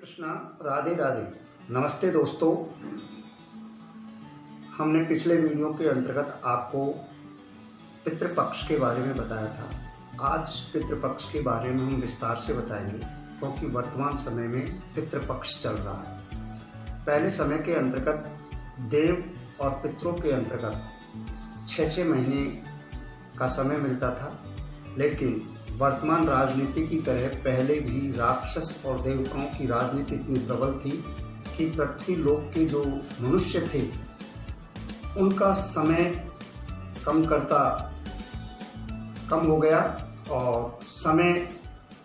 कृष्णा, राधे राधे। नमस्ते दोस्तों, हमने पिछले वीडियो के अंतर्गत आपको पितृपक्ष के बारे में बताया था। आज पितृपक्ष के बारे में हम विस्तार से बताएंगे, क्योंकि वर्तमान समय में पितृपक्ष चल रहा है। पहले समय के अंतर्गत देव और पितरों के अंतर्गत 6-6 महीने का समय मिलता था, लेकिन वर्तमान राजनीति की तरह पहले भी राक्षस और देवताओं की राजनीति इतनी प्रबल थी कि पृथ्वी लोक के जो मनुष्य थे उनका समय कम हो गया, और समय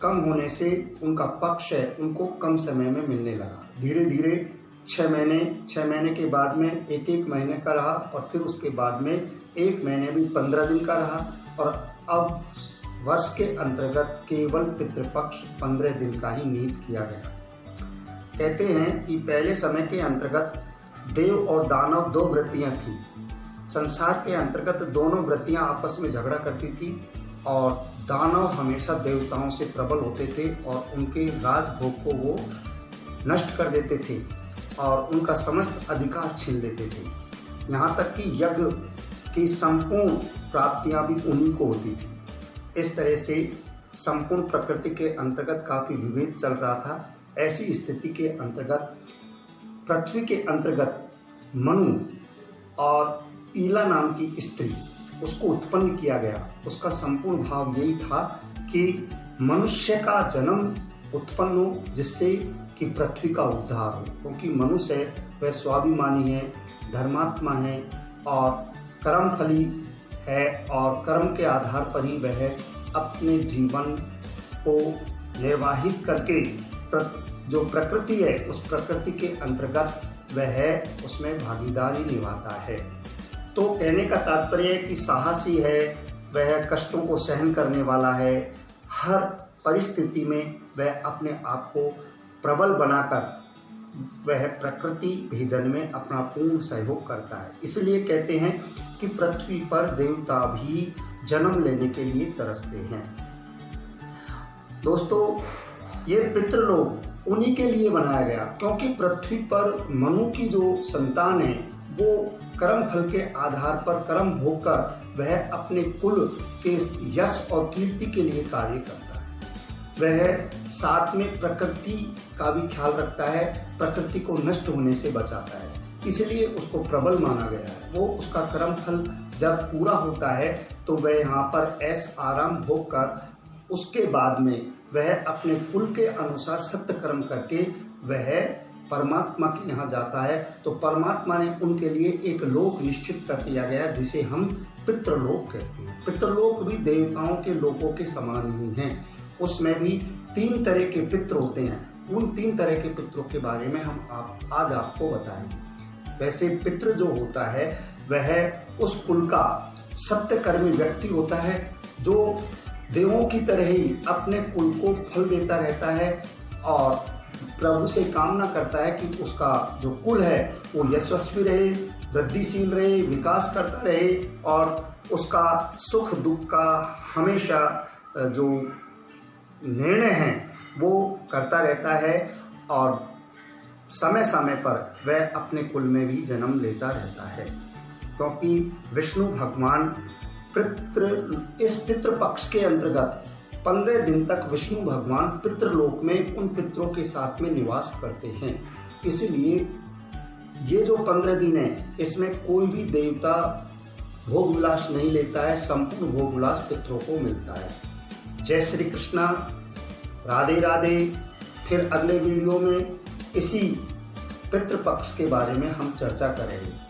कम होने से उनका पक्ष है उनको कम समय में मिलने लगा। धीरे धीरे 6 महीने के बाद में 1-1 महीने का रहा, और फिर उसके बाद में 1 महीने भी 15 दिन का रहा, और अब वर्ष के अंतर्गत केवल पितृपक्ष 15 दिन का ही नियत किया गया। कहते हैं कि पहले समय के अंतर्गत देव और दानव 2 वृत्तियां थी। संसार के अंतर्गत दोनों वृत्तियां आपस में झगड़ा करती थी, और दानव हमेशा देवताओं से प्रबल होते थे और उनके राजभोग को वो नष्ट कर देते थे और उनका समस्त अधिकार छीन लेते थे। यहाँ तक कि यज्ञ की संपूर्ण प्राप्तियां भी उन्हीं को होती थी। इस तरह से संपूर्ण प्रकृति के अंतर्गत काफी विभेद चल रहा था। ऐसी स्थिति के अंतर्गत पृथ्वी के अंतर्गत मनु और ईला नाम की स्त्री, उसको उत्पन्न किया गया। उसका संपूर्ण भाव यही था कि मनुष्य का जन्म उत्पन्न हो, जिससे कि पृथ्वी का उद्धार हो, क्योंकि मनुष्य वह स्वाभिमानी है, धर्मात्मा है और कर्मफली है, और कर्म के आधार पर ही वह अपने जीवन को निर्वाहित करके जो प्रकृति है उस प्रकृति के अंतर्गत वह उसमें भागीदारी निभाता है। तो कहने का तात्पर्य है कि साहसी है, वह कष्टों को सहन करने वाला है, हर परिस्थिति में वह अपने आप को प्रबल बनाकर वह प्रकृति भेदन में अपना पूर्ण सहयोग करता है। इसलिए कहते हैं कि पृथ्वी पर देवता भी जन्म लेने के लिए तरसते हैं। दोस्तों, ये पितृलोक उन्हीं के लिए बनाया गया, क्योंकि पृथ्वी पर मनु की जो संतान है वो कर्म फल के आधार पर कर्म भोग कर वह अपने कुल के यश और कीर्ति के लिए कार्य करता है। वह साथ में प्रकृति का भी ख्याल रखता है, प्रकृति को नष्ट होने से बचाता है, इसलिए उसको प्रबल माना गया है। वो उसका कर्म फल जब पूरा होता है तो वह यहाँ पर ऐश आराम भोग कर उसके बाद में वह अपने कुल के अनुसार सत्य कर्म करके वह परमात्मा के यहाँ जाता है। तो परमात्मा ने उनके लिए एक लोक निश्चित कर दिया गया, जिसे हम पितृलोक कहते हैं। पितृलोक भी देवताओं के लोकों के समान ही हैं। उसमें भी 3 तरह के पितृ होते हैं। उन 3 तरह के पितरों के बारे में हम आज आपको बताएंगे। वैसे पितृ जो होता है वह उस कुल का सत्यकर्मी व्यक्ति होता है, जो देवों की तरह ही अपने कुल को फल देता रहता है और प्रभु से कामना करता है कि उसका जो कुल है वो यशस्वी रहे, वृद्धिशील रहे, विकास करता रहे, और उसका सुख दुख का हमेशा जो निर्णय है वो करता रहता है, और समय समय पर वह अपने कुल में भी जन्म लेता रहता है। क्योंकि विष्णु भगवान इस पितृपक्ष के अंतर्गत 15 दिन तक विष्णु भगवान पितृलोक में उन पितरों के साथ में निवास करते हैं। इसलिए ये जो 15 दिन है इसमें कोई भी देवता भोग विलास नहीं लेता है, संपूर्ण भोग विलास पितरों को मिलता है। जय श्री कृष्णा, राधे राधे। फिर अगले वीडियो में इसी पितृपक्ष के बारे में हम चर्चा करेंगे।